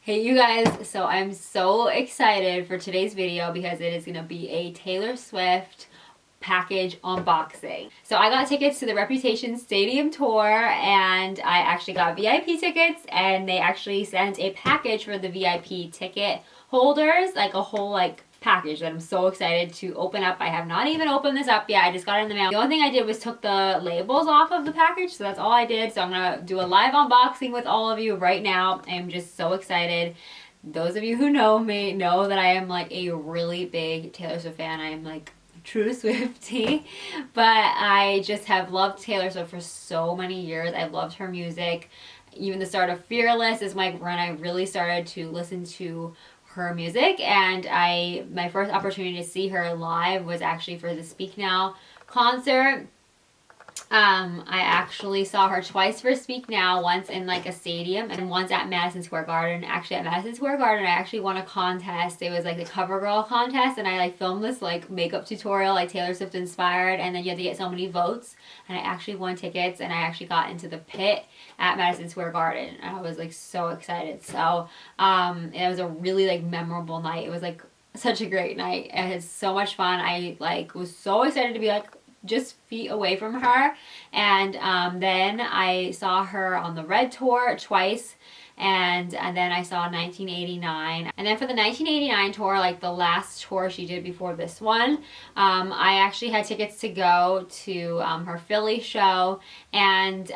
Hey you guys, so I'm so excited for today's video because it is going to be a Taylor Swift package unboxing. So I got tickets to the Reputation Stadium tour and I actually got VIP tickets, and they actually sent a package for the VIP ticket holders, like a whole package that I'm so excited to open up. I have not even opened this up yet. I just got it in the mail. The only thing I did was took the labels off of the package, so that's all I did. So I'm gonna do a live unboxing with all of you right now. I am just so excited. Those of you who know me know that I am like a really big Taylor Swift fan. I am like true Swiftie, but I just have loved Taylor Swift for so many years. I loved her music. Even the start of Fearless is when I really started to listen to her music, and my first opportunity to see her live was actually for the Speak Now concert. I actually saw her twice for Speak Now, once in like a stadium and once at Madison Square Garden. Actually at Madison Square Garden I actually won a contest. It was like the CoverGirl contest, and I like filmed this like makeup tutorial, like Taylor Swift inspired, and then you had to get so many votes, and I actually won tickets and I actually got into the pit at Madison Square Garden, and I was like so excited. So it was a really like memorable night. It was like such a great night. It had so much fun. I like was so excited to be like just feet away from her. And then I saw her on the Red Tour twice, and then I saw 1989. And then for the 1989 tour, like the last tour she did before this one, I actually had tickets to go to her Philly show, and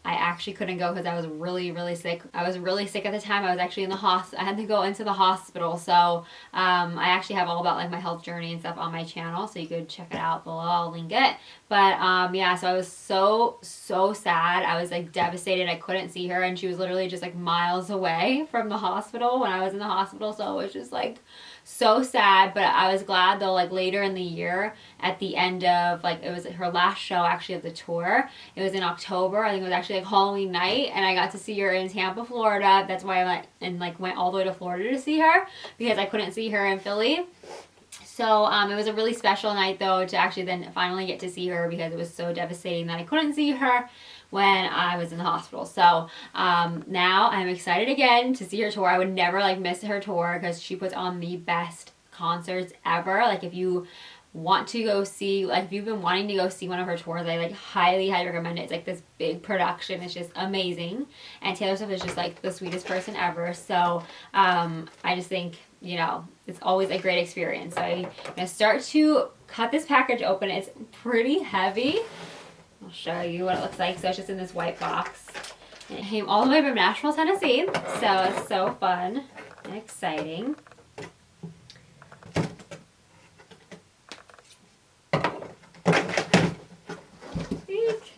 I actually couldn't go because I was really sick. I was really sick at the time. I was actually in the I had to go into the hospital. So I actually have all about like my health journey and stuff on my channel, so you could check it out below. I'll link it. But yeah, so I was so sad. I was like devastated. I couldn't see her, and she was literally just like miles away from the hospital when I was in the hospital. So it was just like so sad. But I was glad though, like later in the year, at the end of like, it was her last show actually of the tour. It was in October. I think it was actually like Halloween night, and I got to see her in Tampa, Florida. That's why I went and like went all the way to Florida to see her, because I couldn't see her in Philly. So it was a really special night though, to actually then finally get to see her, because it was so devastating that I couldn't see her when I was in the hospital. So now I'm excited again to see her tour. I would never like miss her tour because she puts on the best concerts ever. Like if you want to go see, like if you've been wanting to go see one of her tours, I like highly recommend it. It's like this big production. It's just amazing, and Taylor Swift is just like the sweetest person ever. So I just think, you know, it's always a great experience. So I'm gonna start to cut this package open. It's pretty heavy. I'll show you what it looks like. So it's just in this white box, and it came all the way from Nashville, Tennessee. So it's so fun and exciting.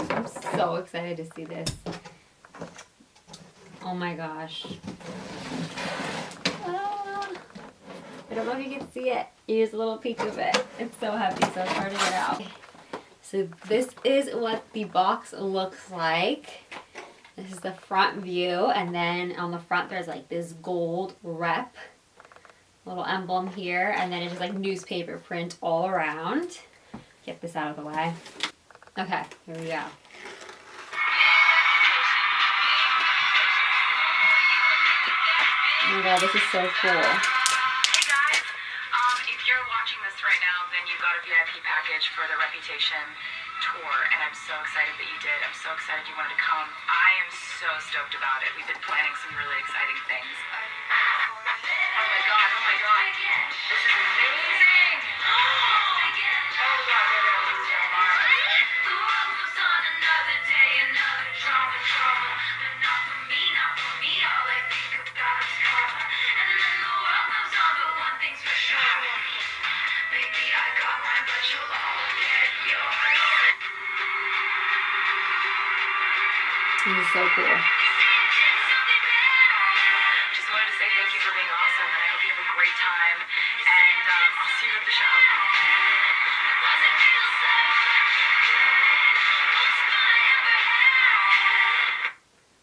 I'm so excited to see this. Oh my gosh. I don't know if you can see it. Here's a little peek of it. It's so heavy, so it's hard to get out. So this is what the box looks like. This is the front view, and then on the front there's like this gold rep little emblem here, and then it's just like newspaper print all around. Get this out of the way. Okay, here we go. Oh my god, this is so cool. Hey guys, if you're watching this right now, then you got a VIP package for the Reputation tour, and I'm so excited that you did. I'm so excited you wanted to come. I am so stoked about it. We've been planning some really exciting things. Oh my god, oh my god. This is amazing! Oh god, they're gonna lose their minds. This is so cool. Just wanted to say thank you for being awesome, and I hope you have a great time, and I'll see you at the show.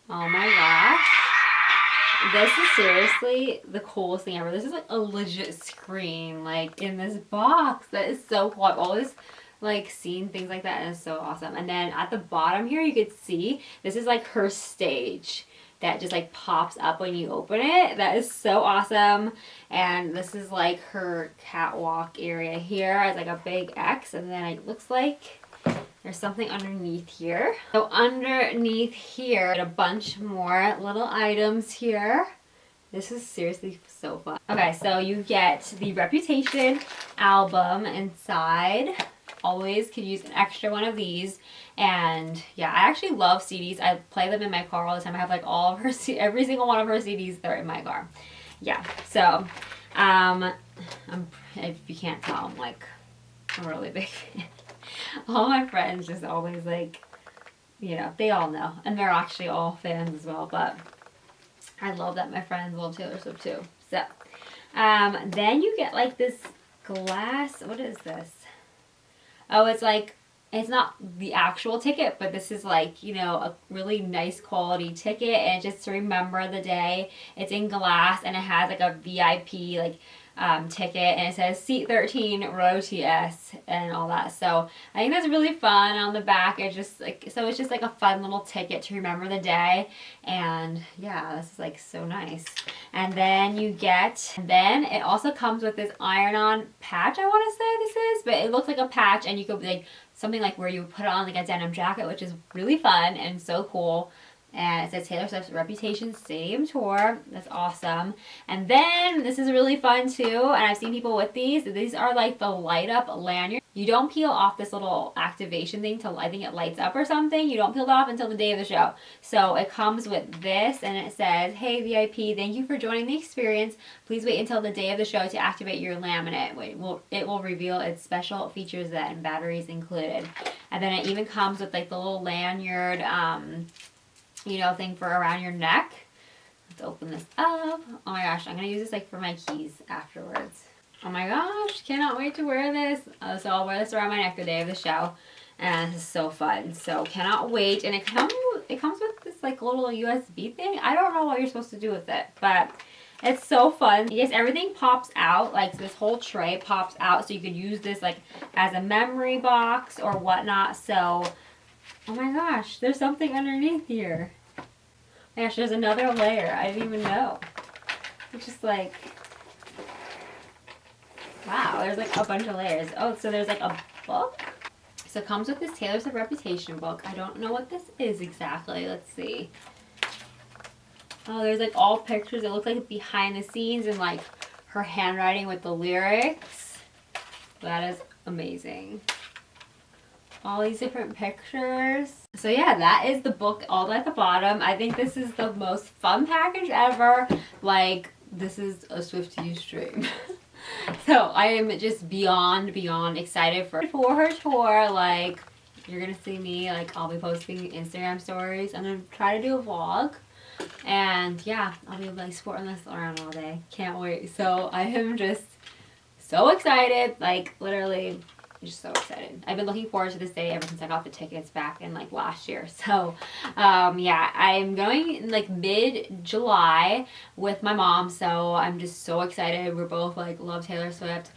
Oh my gosh. This is seriously the coolest thing ever. This is like a legit screen, like in this box. That is so cool. I've always like seen things like that, and it's so awesome. And then at the bottom here you could see this is like her stage that just like pops up when you open it. That is so awesome. And this is like her catwalk area here. It's like a big X, and then it looks like there's something underneath here. So underneath here, a bunch more little items here. This is seriously so fun. Okay, so you get the Reputation album inside. Always could use an extra one of these. And yeah, I actually love CDs. I play them in my car all the time. I have like all of her, every single one of her CDs, they're in my car. Yeah, so if you can't tell, I'm like a really big fan. All my friends just always like, you know, they all know. And they're actually all fans as well, but I love that my friends love Taylor Swift too. So, then you get like this glass, what is this? Oh, it's like, it's not the actual ticket, but this is like, you know, a really nice quality ticket, and just to remember the day. It's in glass, and it has like a VIP, like, ticket, and it says seat 13 row TS and all that. So I think that's really fun. On the back it's just like, so it's just like a fun little ticket to remember the day. And yeah, this is like so nice. And then then it also comes with this iron-on patch, I want to say this is, but it looks like a patch, and you could like something like where you would put it on like a denim jacket, which is really fun and so cool. And it says Taylor Swift's Reputation Stadium Tour. That's awesome. And then this is really fun too, and I've seen people with these. These are like the light up lanyard. You don't peel off this little activation thing till I think it lights up or something. You don't peel it off until the day of the show. So it comes with this, and it says, "Hey VIP, thank you for joining the experience. Please wait until the day of the show to activate your laminate. It will reveal its special features then, batteries included." And then it even comes with like the little lanyard, you know, thing for around your neck. Let's open this up. Oh my gosh, I'm gonna use this like for my keys afterwards. Oh my gosh, cannot wait to wear this. So I'll wear this around my neck the day of the show, and this is so fun. So cannot wait. And it comes with this like little USB thing. I don't know what you're supposed to do with it, but it's so fun. Yes, everything pops out. Like this whole tray pops out, so you could use this like as a memory box or whatnot. So. Oh my gosh, there's something underneath here. Oh my gosh, there's another layer. I didn't even know. It's just like, wow, there's like a bunch of layers. Oh, so there's like a book? So it comes with this Taylor Swift Reputation book. I don't know what this is exactly. Let's see. Oh, there's like all pictures. It looks like behind the scenes and like her handwriting with the lyrics. That is amazing. All these different pictures. So yeah, that is the book all at the bottom. I think this is the most fun package ever. Like, this is a Swifties dream. So I am just beyond excited for her tour. Like, you're gonna see me, like, I'll be posting Instagram stories. I'm gonna try to do a vlog. And yeah, I'll be like sporting this around all day. Can't wait. So I am just so excited. Like, literally, I'm just so excited. I've been looking forward to this day ever since I got the tickets back in like last year. So yeah, I'm going in like mid-July with my mom, so I'm just so excited. We're both like love Taylor Swift.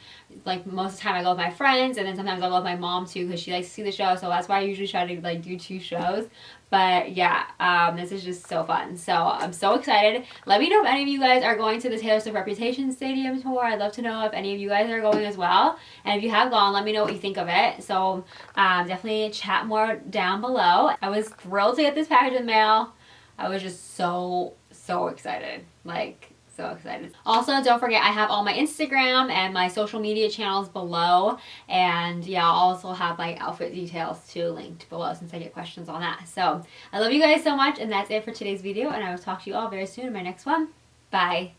Like most of the time I go with my friends, and then sometimes I'll go with my mom too because she likes to see the show, so that's why I usually try to like do 2 shows. But yeah, this is just so fun. So I'm so excited. Let me know if any of you guys are going to the Taylor Swift Reputation Stadium Tour. I'd love to know if any of you guys are going as well. And if you have gone, let me know what you think of it. So definitely chat more down below. I was thrilled to get this package in the mail. I was just so excited. Like, so excited. Also, don't forget, I have all my Instagram and my social media channels below. And yeah, I'll also have my outfit details too linked below since I get questions on that. So I love you guys so much, and that's it for today's video, and I will talk to you all very soon in my next one. Bye.